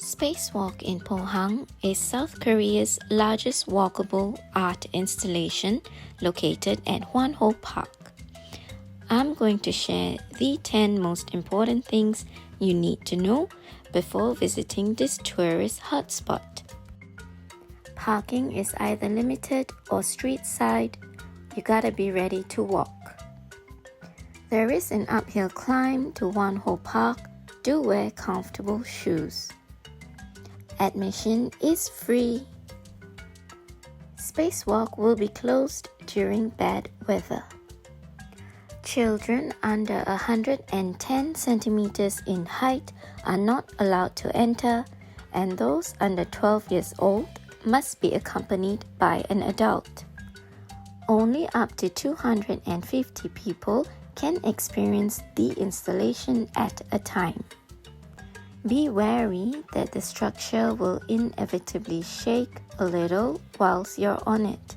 Spacewalk in Pohang is South Korea's largest walkable art installation located at Hwanho Park. I'm going to share the 10 most important things you need to know before visiting this tourist hotspot. Parking is either limited or street side. You gotta be ready to walk. There is an uphill climb to Hwanho Park. Do wear comfortable shoes. Admission is free. Spacewalk will be closed during bad weather. Children under 110 centimeters in height are not allowed to enter, and those under 12 years old must be accompanied by an adult. Only up to 250 people can experience the installation at a time. Be wary that the structure will inevitably shake a little whilst you're on it.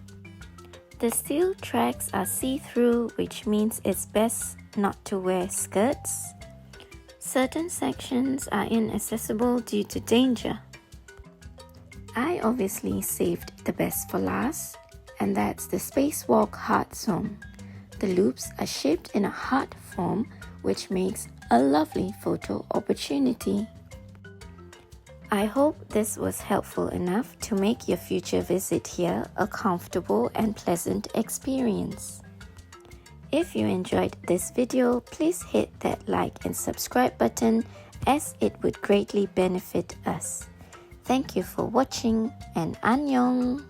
The steel tracks are see-through, which means it's best not to wear skirts. Certain sections are inaccessible due to danger. I obviously saved the best for last, and that's the Spacewalk Heart Zone. The loops are shaped in a heart form, which makes a lovely photo opportunity. I hope this was helpful enough to make your future visit here a comfortable and pleasant experience. If you enjoyed this video, please hit that like and subscribe button, as it would greatly benefit us. Thank you for watching, and annyeong!